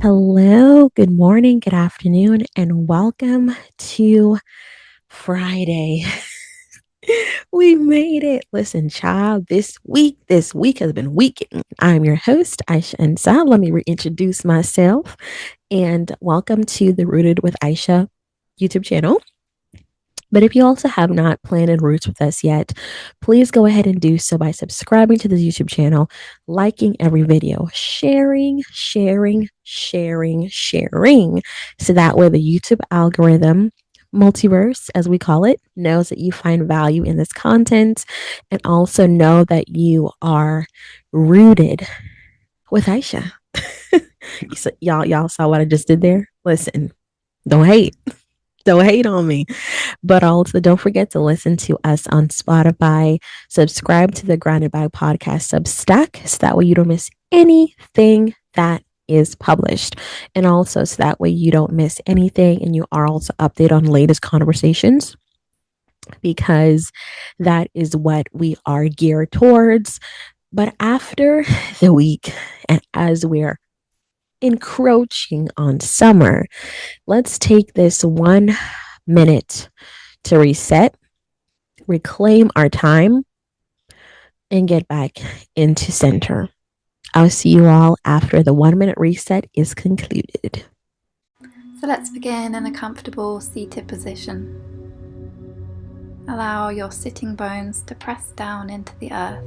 Hello, good morning, good afternoon, and welcome to Friday. We made it. Listen, child, this week has been weekend. I'm your host, Aisha and Sa. Let me reintroduce myself and welcome to the Rooted with Aisha YouTube channel. But if you also have not planted roots with us yet, please go ahead and do so by subscribing to the YouTube channel, liking every video, sharing, so that way the YouTube algorithm, multiverse, as we call it, knows that you find value in this content and also know that you are rooted with Aisha. Y'all saw what I just did there? Listen, don't hate. Don't hate on me. But also, don't forget to listen to us on Spotify. Subscribe to the Grounded by Podcast Substack so that way you don't miss anything that is published. And also, so that way you don't miss anything and you are also updated on latest conversations because that is what we are geared towards. But after the week, and as we're encroaching on summer, let's take this 1 minute to reset, reclaim our time, and get back into center. I'll see you all after the 1 minute reset is concluded. So let's begin in a comfortable seated position. Allow your sitting bones to press down into the earth.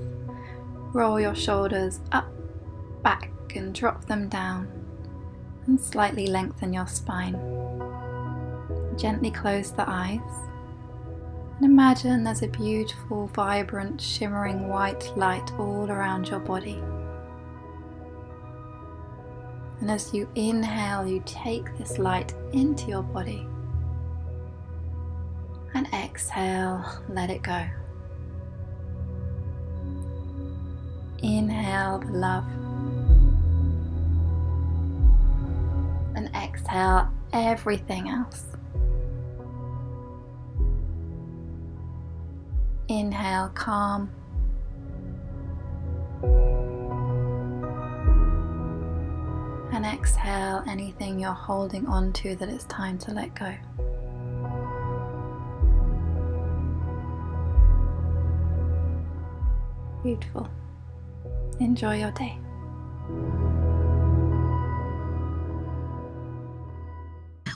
Roll your shoulders up, back, and drop them down, and slightly lengthen your spine. Gently close the eyes and imagine there's a beautiful, vibrant, shimmering white light all around your body. And as you inhale, you take this light into your body, and exhale, let it go. Inhale the love, and exhale everything else. Inhale calm, and exhale anything you're holding on to that it's time to let go. Beautiful. Enjoy your day.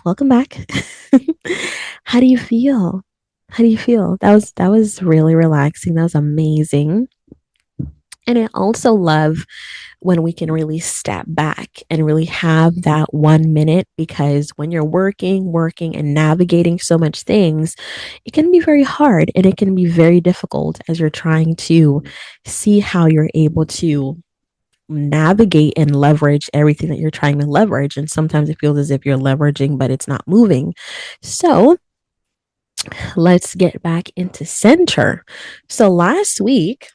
Welcome back. How do you feel? How do you feel? That was really relaxing. That was amazing. And I also love when we can really step back and really have that 1 minute, because when you're working and navigating so much things, it can be very hard and it can be very difficult as you're trying to see how you're able to navigate and leverage everything that you're trying to leverage. And sometimes it feels as if you're leveraging, but it's not moving. So let's get back into center. So last week,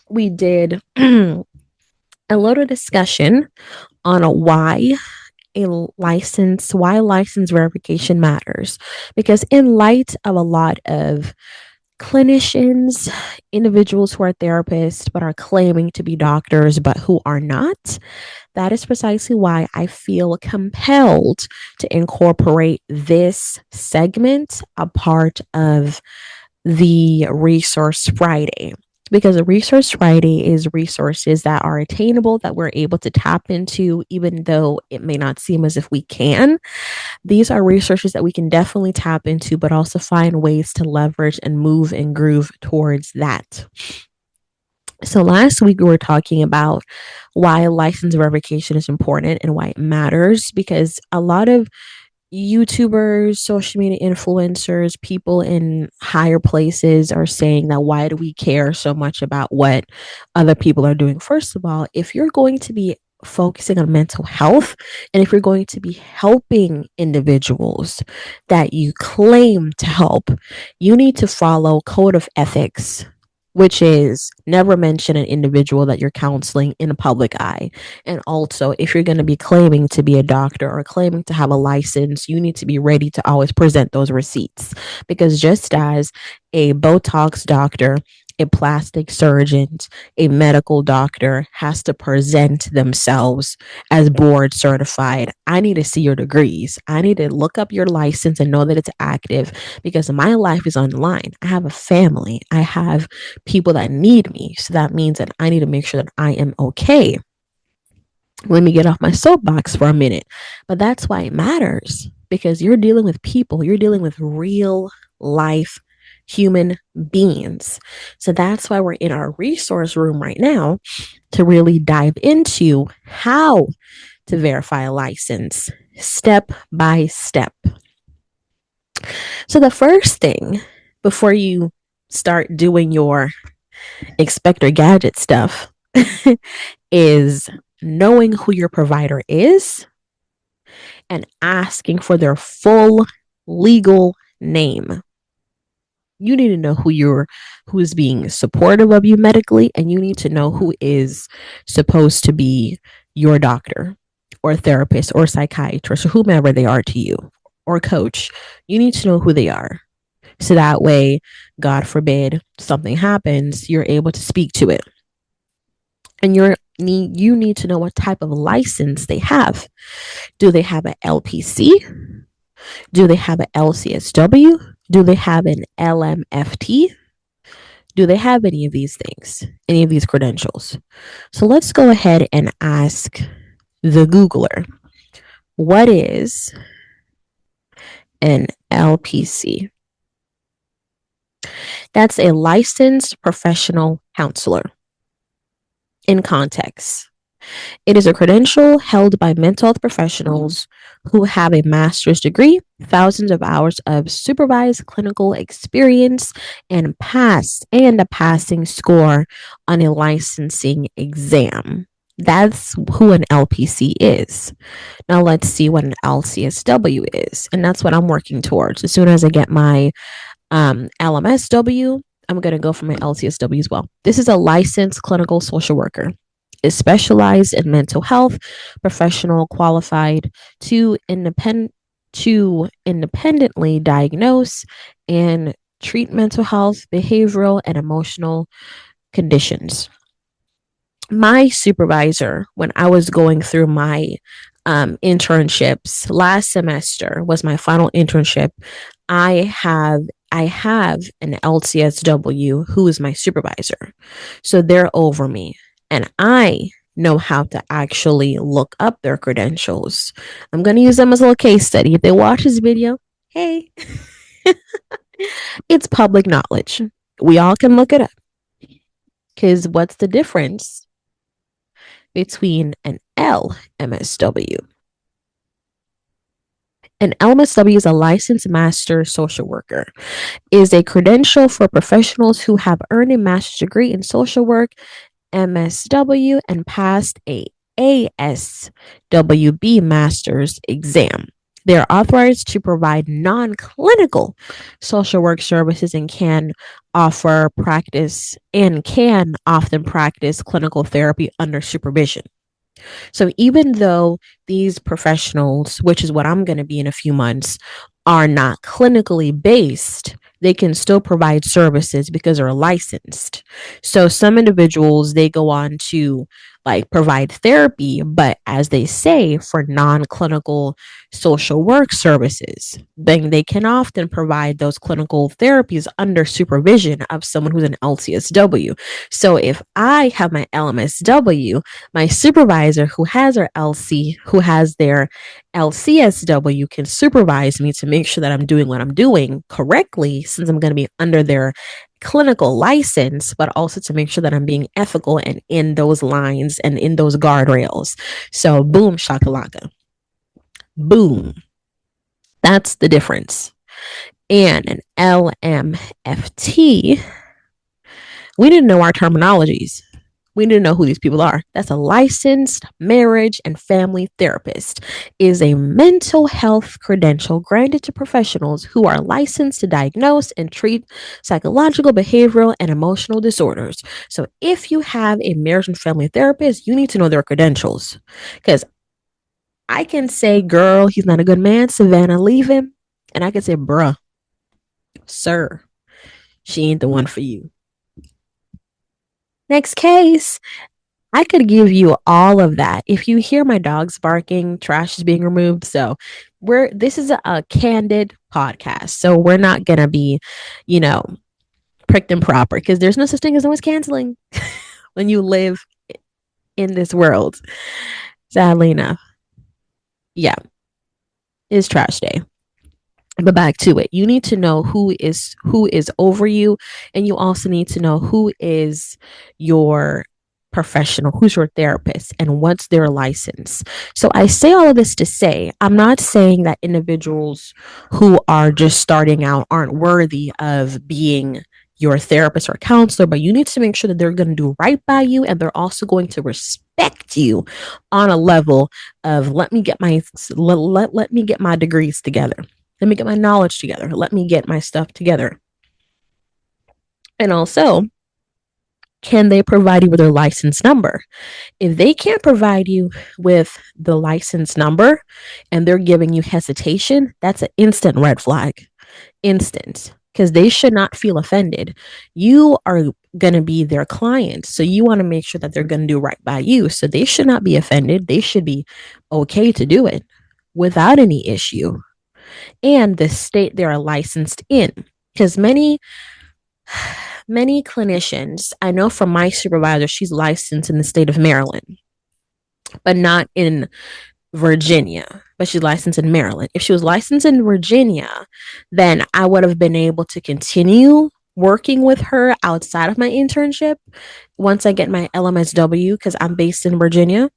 we did a little discussion on why license verification matters. Because in light of a lot of clinicians, individuals who are therapists but are claiming to be doctors but who are not, that is precisely why I feel compelled to incorporate this segment a part of the Resource Friday. Because a Resource Friday is resources that are attainable, that we're able to tap into, even though it may not seem as if we can. These are resources that we can definitely tap into, but also find ways to leverage and move and groove towards that. So last week we were talking about why license verification is important and why it matters, because a lot of YouTubers, social media influencers, people in higher places are saying that why do we care so much about what other people are doing? First of all, if you're going to be focusing on mental health and if you're going to be helping individuals that you claim to help, you need to follow code of ethics, which is never mention an individual that you're counseling in a public eye. And also, if you're going to be claiming to be a doctor or claiming to have a license, you need to be ready to always present those receipts. Because just as a Botox doctor a plastic surgeon, a medical doctor has to present themselves as board certified. I need to see your degrees. I need to look up your license and know that it's active because my life is on the line. I have a family. I have people that need me. So that means that I need to make sure that I am okay. Let me get off my soapbox for a minute. But that's why it matters because you're dealing with people, you're dealing with real life human beings. So that's why we're in our resource room right now to really dive into how to verify a license step by step. So the first thing before you start doing your Inspector Gadget stuff is knowing who your provider is and asking for their full legal name. You need to know who is being supportive of you medically, and you need to know who is supposed to be your doctor or therapist or psychiatrist or whomever they are to you or coach. You need to know who they are. So that way, God forbid, something happens, you're able to speak to it. And you need to know what type of license they have. Do they have an LPC? Do they have an LCSW? Do they have an LMFT? Do they have any of these things, any of these credentials? So let's go ahead and ask the Googler, what is an LPC? That's a licensed professional counselor. In context, it is a credential held by mental health professionals who have a master's degree, thousands of hours of supervised clinical experience, and a passing score on a licensing exam. That's who an LPC is. Now let's see what an LCSW is. And that's what I'm working towards. As soon as I get my LMSW, I'm going to go for my LCSW as well. This is a licensed clinical social worker. Is specialized in mental health, professional qualified to independently diagnose and treat mental health, behavioral, and emotional conditions. My supervisor, when I was going through my internships last semester, was my final internship. I have an LCSW who is my supervisor. So they're over me. And I know how to actually look up their credentials. I'm going to use them as a little case study. If they watch this video, hey, it's public knowledge. We all can look it up. Because what's the difference between an LMSW? An LMSW is a licensed master social worker. It is a credential for professionals who have earned a master's degree in social work, MSW, and passed a ASWB master's exam. They are authorized to provide non-clinical social work services and can often practice clinical therapy under supervision. So even though these professionals, which is what I'm going to be in a few months, are not clinically based, they can still provide services because they're licensed. So some individuals, they go on to like provide therapy, but as they say, for non-clinical social work services, then they can often provide those clinical therapies under supervision of someone who's an LCSW. So if I have my LMSW, my supervisor who has their LCSW can supervise me to make sure that I'm doing what I'm doing correctly, since I'm going to be under their clinical license, but also to make sure that I'm being ethical and in those lines and in those guardrails. So boom, shakalaka. Boom. That's the difference. And an LMFT, we need to know our terminologies. We need to know who these people are. That's a licensed marriage and family therapist. Is a mental health credential granted to professionals who are licensed to diagnose and treat psychological, behavioral, and emotional disorders. So if you have a marriage and family therapist, you need to know their credentials. Because I can say, girl, he's not a good man, Savannah, leave him. And I can say, bruh, sir, she ain't the one for you. Next case. I could give you all of that. If you hear my dogs barking, trash is being removed. So this is a candid podcast. So we're not gonna be, you know, pricked and proper because there's no such thing as noise canceling when you live in this world. Sadly enough. Yeah, it's trash day. But back to it, you need to know who is over you, and you also need to know who is your professional, who's your therapist, and what's their license. So I say all of this to say I'm not saying that individuals who are just starting out aren't worthy of being your therapist or counselor, but you need to make sure that they're going to do right by you, and they're also going to respect you on a level of let me get my degrees together, let me get my knowledge together. Let me get my stuff together. And also, can they provide you with their license number? If they can't provide you with the license number and they're giving you hesitation, that's an instant red flag. Instant. Because they should not feel offended. You are going to be their client. So you want to make sure that they're going to do right by you. So they should not be offended. They should be okay to do it without any issue. And the state they are licensed in. Because many clinicians, I know from my supervisor, she's licensed in the state of Maryland, but not in Virginia, but she's licensed in Maryland. If she was licensed in Virginia, then I would have been able to continue working with her outside of my internship once I get my LMSW because I'm based in Virginia.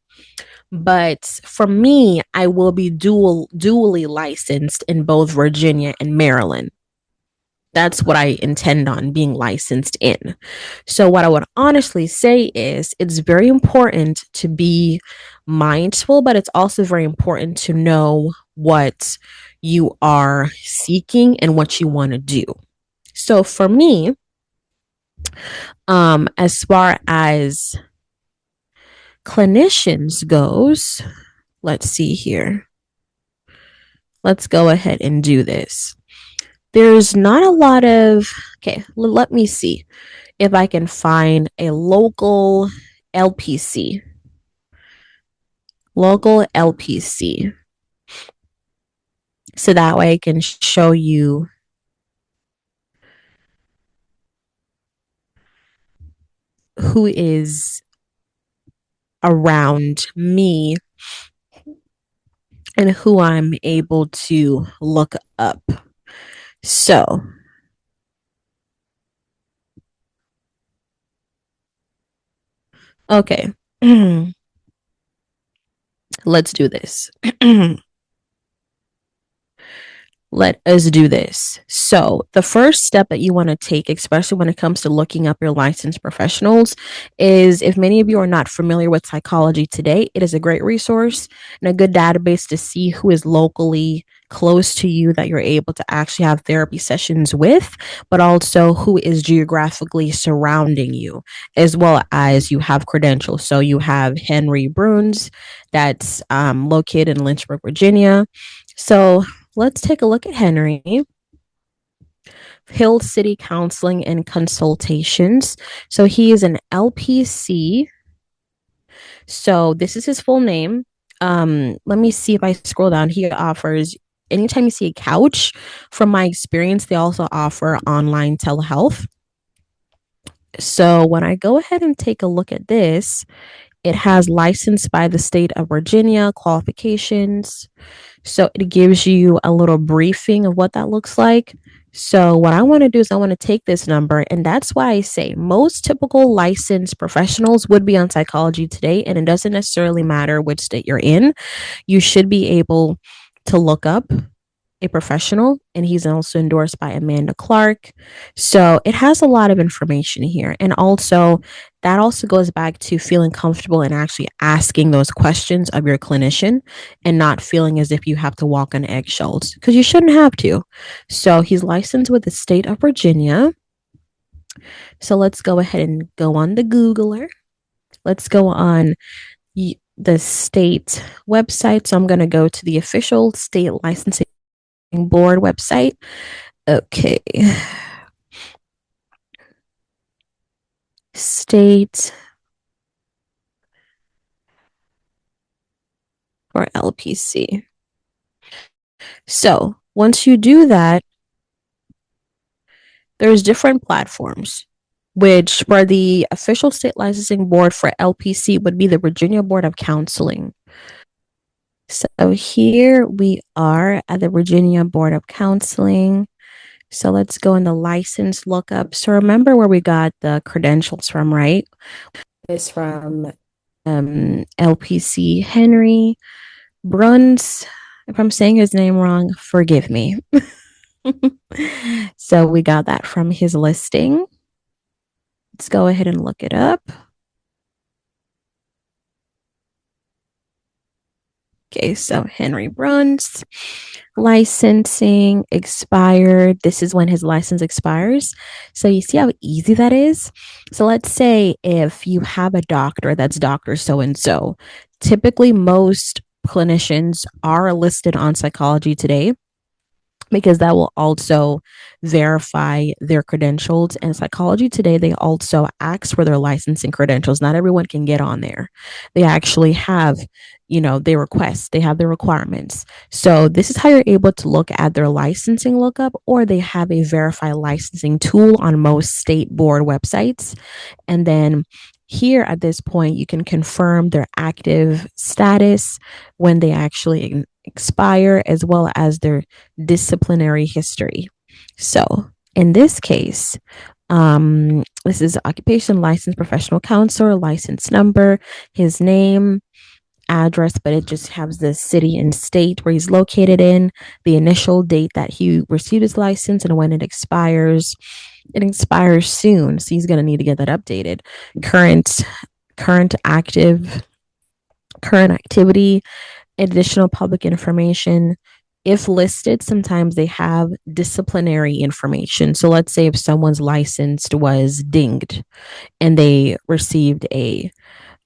But for me, I will be dually licensed in both Virginia and Maryland. That's what I intend on being licensed in. So, what I would honestly say is it's very important to be mindful, but it's also very important to know what you are seeking and what you want to do. So, for me, as far as clinicians goes, let's see here. Let's go ahead and do this. There's not a lot of, okay, let me see if I can find a local LPC. Local LPC. So that way I can show you who is around me and who I'm able to look up. So, okay. Let's do this. Let us do this. So, the first step that you want to take, especially when it comes to looking up your licensed professionals, is if many of you are not familiar with Psychology Today, it is a great resource and a good database to see who is locally close to you that you're able to actually have therapy sessions with, but also who is geographically surrounding you, as well as you have credentials. So, you have Henry Bruns, that's located in Lynchburg, Virginia. So, let's take a look at Henry. Hill City Counseling and Consultations. So he is an LPC. So this is his full name. Let me see if I scroll down. He offers, anytime you see a couch, from my experience, they also offer online telehealth. So when I go ahead and take a look at this, it has licensed by the state of Virginia, qualifications. So it gives you a little briefing of what that looks like. So what I want to do is I want to take this number, and that's why I say most typical licensed professionals would be on Psychology Today, and it doesn't necessarily matter which state you're in. You should be able to look up a professional, and he's also endorsed by Amanda Clark. So it has a lot of information here. And also, that also goes back to feeling comfortable and actually asking those questions of your clinician and not feeling as if you have to walk on eggshells because you shouldn't have to. So he's licensed with the state of Virginia. So let's go ahead and go on the Googler. Let's go on the state website. So I'm going to go to the official state licensing board website. Okay. state or LPC. So once you do that, there's different platforms, which for the official state licensing board for LPC would be the Virginia Board of Counseling. So here we are at the Virginia Board of Counseling. So let's go in the license lookup. So remember where we got the credentials from, right? It's from LPC Henry Bruns. If I'm saying his name wrong, forgive me. So we got that from his listing. Let's go ahead and look it up. Okay, so Henry Bruns, licensing expired. This is when his license expires. So you see how easy that is? So let's say if you have a doctor that's doctor so and so, typically most clinicians are listed on Psychology Today because that will also verify their credentials. And Psychology Today, they also ask for their licensing credentials. Not everyone can get on there. They actually have, they request, they have their requirements. So this is how you're able to look at their licensing lookup, or they have a verify licensing tool on most state board websites. And then here at this point, you can confirm their active status, when they actually expire, as well as their disciplinary history. So in this case, this is occupation, license, professional counselor, license number, his name, address, but it just has the city and state where he's located in, the initial date that he received his license, and when it expires. It expires soon, so he's going to need to get that updated. Current active, current activity, additional public information. If listed, sometimes they have disciplinary information. So let's say if someone's licensed was dinged and they received a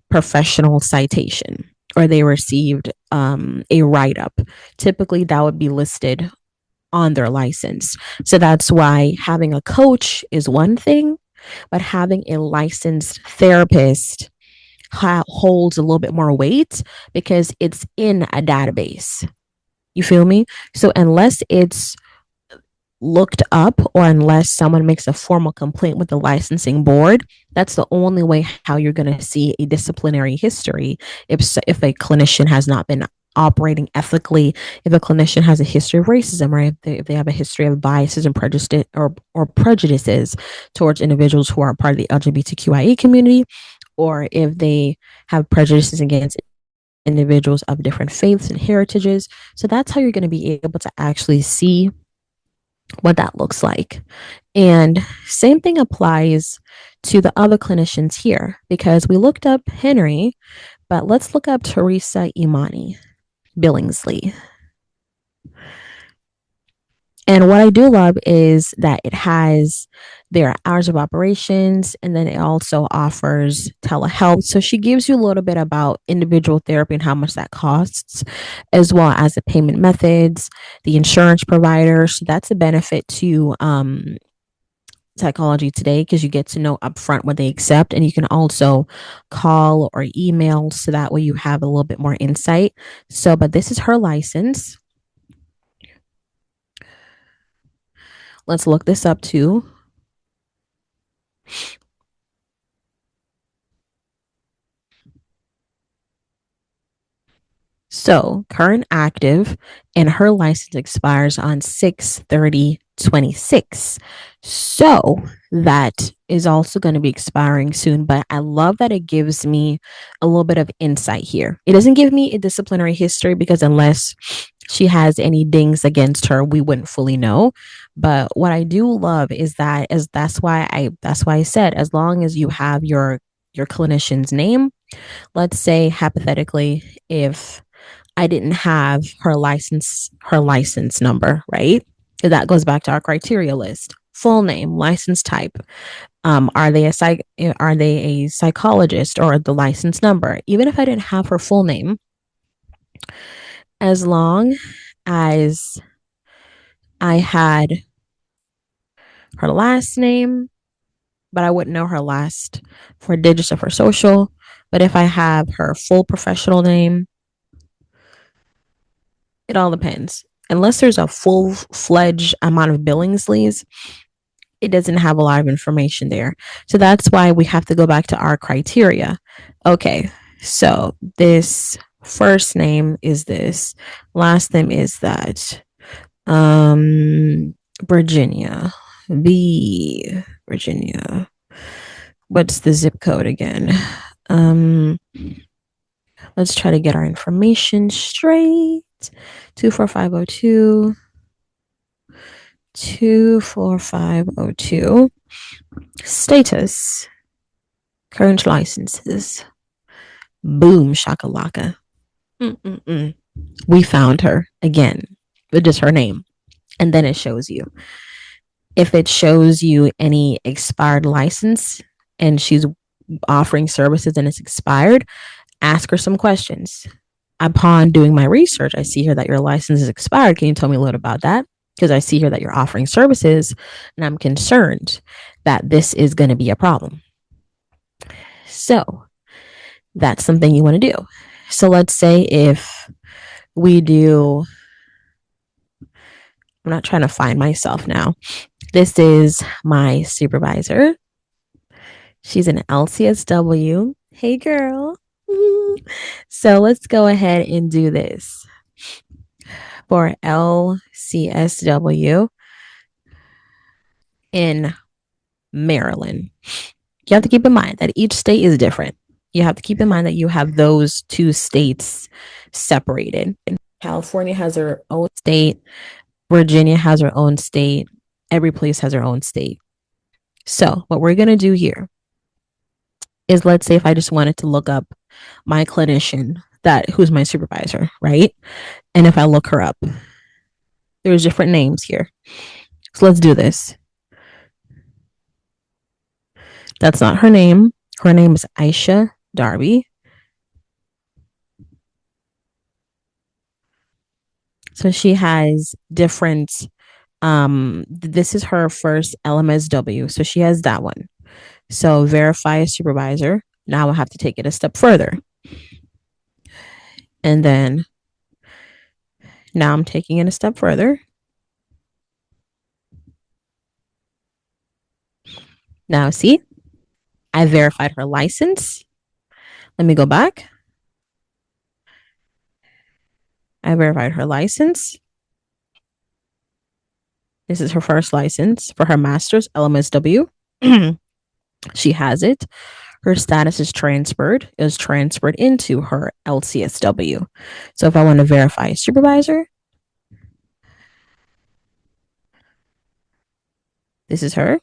professional citation, or they received a write up, typically that would be listed on their license. So that's why having a coach is one thing, but having a licensed therapist holds a little bit more weight because it's in a database. You feel me? So unless it's looked up, or unless someone makes a formal complaint with the licensing board, that's the only way how you're going to see a disciplinary history. If a clinician has not been operating ethically, if a clinician has a history of racism, or if they have a history of biases and prejudice, or prejudices towards individuals who are part of the LGBTQIA community, or if they have prejudices against individuals of different faiths and heritages. So that's how you're going to be able to actually see what that looks like. And same thing applies to the other clinicians here, because we looked up Henry, but let's look up Teresa Imani Billingsley. And what I do love is that it has their hours of operations, and then it also offers telehealth. So she gives you a little bit about individual therapy and how much that costs, as well as the payment methods, the insurance provider. So that's a benefit to Psychology Today, because you get to know upfront what they accept, and you can also call or email, so that way you have a little bit more insight. So, but this is her license. Let's look this up too. So current active, and her license expires on 6/30/26. So that is also going to be expiring soon. But I love that it gives me a little bit of insight here. It doesn't give me a disciplinary history, because unless she has any dings against her, we wouldn't fully know. But what I do love is that, as that's why I said, as long as you have your clinician's name, let's say hypothetically, if I didn't have her license number, right? So that goes back to our criteria list. Full name, license type. Are they a psychologist, or the license number? Even if I didn't have her full name, as long as I had her last name, but I wouldn't know her last 4 digits of her social. But if I have her full professional name, it all depends. Unless there's a full fledged amount of Billingsleys, it doesn't have a lot of information there. So that's why we have to go back to our criteria. Okay, so this first name is this, last name is that. Virginia. Virginia. What's the zip code again? Um, let's try to get our information straight. 24502. 24502. Status. Current licenses. Boom, shakalaka. Mm-mm-mm. We found her again with just her name. And then it shows you. If it shows you any expired license and she's offering services and it's expired, ask her some questions. Upon doing my research, I see here that your license is expired. Can you tell me a little about that? Because I see here that you're offering services and I'm concerned that this is going to be a problem. So that's something you want to do. So let's say if we do, I'm not trying to find myself now. This is my supervisor. She's an LCSW. Hey, girl. So let's go ahead and do this. For LCSW in Maryland, you have to keep in mind that each state is different. You have to keep in mind that you have those two states separated. California has their own state. Virginia has her own state. Every place has their own state. So what we're going to do here is, let's say if I just wanted to look up my clinician who's my supervisor, right? And if I look her up, there's different names here. So let's do this. That's not her name. Her name is Aiysha Darby. So she has different, this is her first LMSW. So she has that one. So verify a supervisor. Now I have to take it a step further. And then now I'm taking it a step further. Now see, I verified her license. Let me go back. I verified her license. This is her first license for her master's LMSW. She has it. Her status is transferred into her LCSW. So if I want to verify a supervisor, this is her.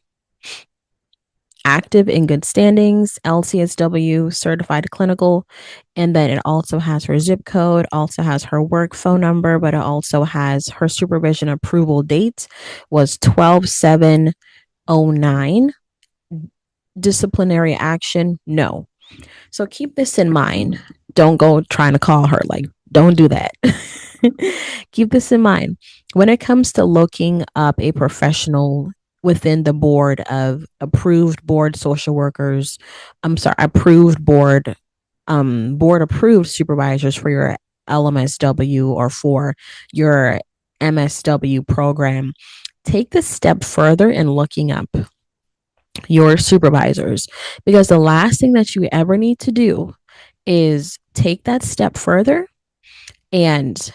Active in good standings, LCSW, certified clinical. And then it also has her zip code, also has her work phone number, but it also has her supervision approval date was 12/7/09. Disciplinary action, no. So keep this in mind. Don't go trying to call her. Like, don't do that. Keep this in mind. When it comes to looking up a professional within the board of approved board social workers, approved board approved supervisors for your LMSW or for your MSW program, take the step further in looking up your supervisors, because the last thing that you ever need to do is take that step further and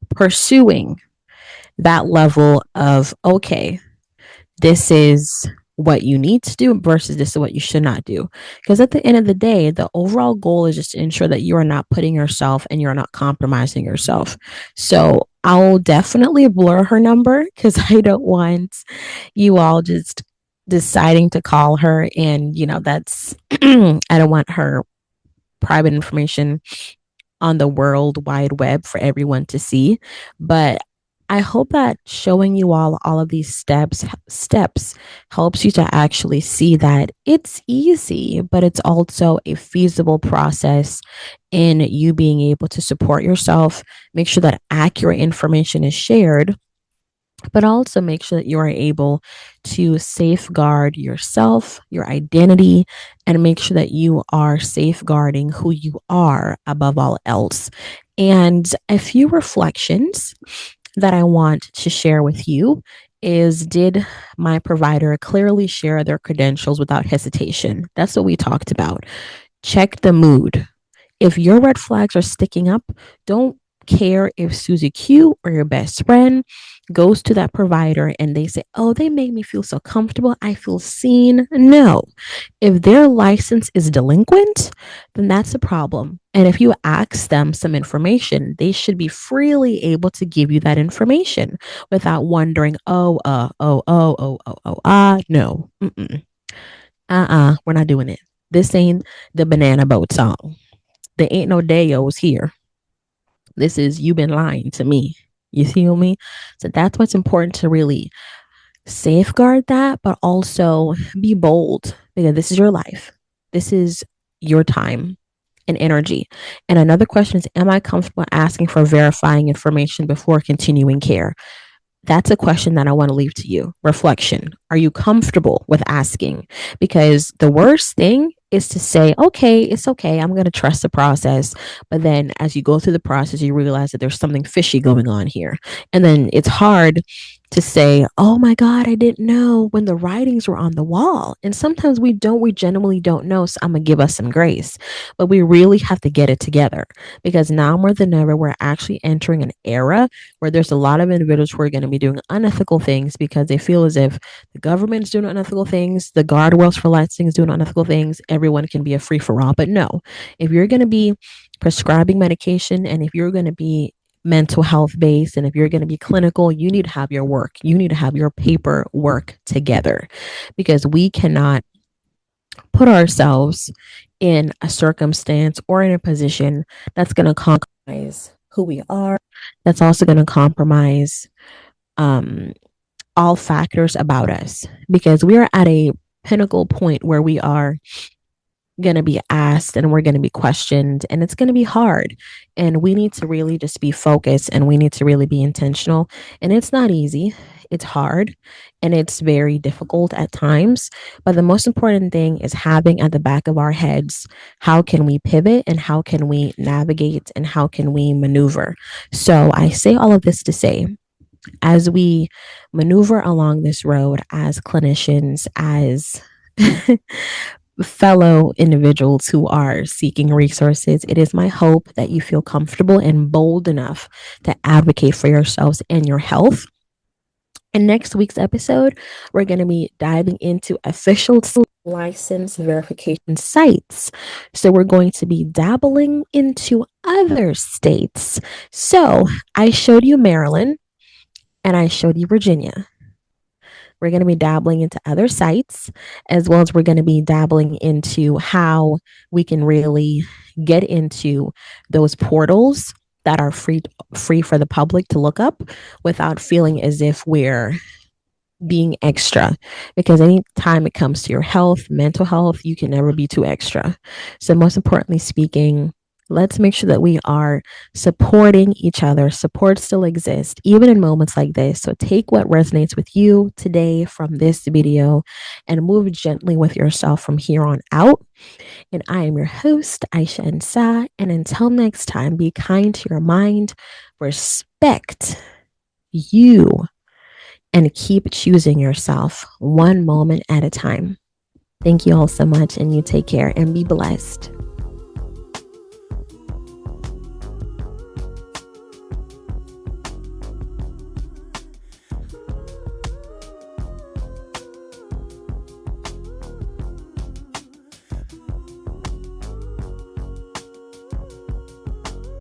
pursuing that level of, okay, this is what you need to do versus this is what you should not do. Because at the end of the day, the overall goal is just to ensure that you are not putting yourself and you're not compromising yourself. So I'll definitely blur her number because I don't want you all just deciding to call her and, that's, I don't want her private information on the world wide web for everyone to see. But I hope that showing you all of these steps helps you to actually see that it's easy, but it's also a feasible process in you being able to support yourself, make sure that accurate information is shared, but also make sure that you are able to safeguard yourself, your identity, and make sure that you are safeguarding who you are above all else. And a few reflections that I want to share with you is, did my provider clearly share their credentials without hesitation? That's what we talked about. Check the mood. If your red flags are sticking up, don't care if Susie Q or your best friend goes to that provider and they say, oh, they make me feel so comfortable. I feel seen. No. If their license is delinquent, then that's a problem. And if you ask them some information, they should be freely able to give you that information without wondering, no. We're not doing it. This ain't the banana boat song. There ain't no Dayos here. This is, you been lying to me. You feel me? So that's what's important, to really safeguard that, but also be bold, because this is your life. This is your time and energy. And another question is, am I comfortable asking for verifying information before continuing care? That's a question that I want to leave to you. Reflection. Are you comfortable with asking? Because the worst thing is to say, okay, it's okay. I'm going to trust the process. But then as you go through the process, you realize that there's something fishy going on here. And then it's hard to say, oh my God, I didn't know, when the writings were on the wall. And sometimes we genuinely don't know. So I'm going to give us some grace. But we really have to get it together, because now more than ever, we're actually entering an era where there's a lot of individuals who are going to be doing unethical things because they feel as if the government's doing unethical things, the guardrails for licensing is doing unethical things, everyone can be a free for all. But no, if you're going to be prescribing medication, and if you're going to be mental health based, and if you're going to be clinical, you need to have your work, you need to have your paperwork together, because we cannot put ourselves in a circumstance or in a position that's going to compromise who we are, that's also going to compromise um, all factors about us, because we are at a pinnacle point where we are going to be asked and we're going to be questioned, and it's going to be hard, and we need to really just be focused, and we need to really be intentional. And it's not easy, it's hard, and it's very difficult at times, but the most important thing is having at the back of our heads, how can we pivot, and how can we navigate, and how can we maneuver? So I say all of this to say, as we maneuver along this road as clinicians, as fellow individuals who are seeking resources, it is my hope that you feel comfortable and bold enough to advocate for yourselves and your health. In next week's episode, we're going to be diving into official license verification sites. So we're going to be dabbling into other states. So I showed you Maryland and I showed you Virginia. We're going to be dabbling into other sites, as well as we're going to be dabbling into how we can really get into those portals that are free for the public to look up without feeling as if we're being extra, because anytime it comes to your health, mental health, you can never be too extra. So most importantly speaking, let's make sure that we are supporting each other. Support still exists, even in moments like this. So take what resonates with you today from this video and move gently with yourself from here on out. And I am your host, Aiysha Nsa. And until next time, be kind to your mind, respect you, and keep choosing yourself one moment at a time. Thank you all so much, and you take care and be blessed.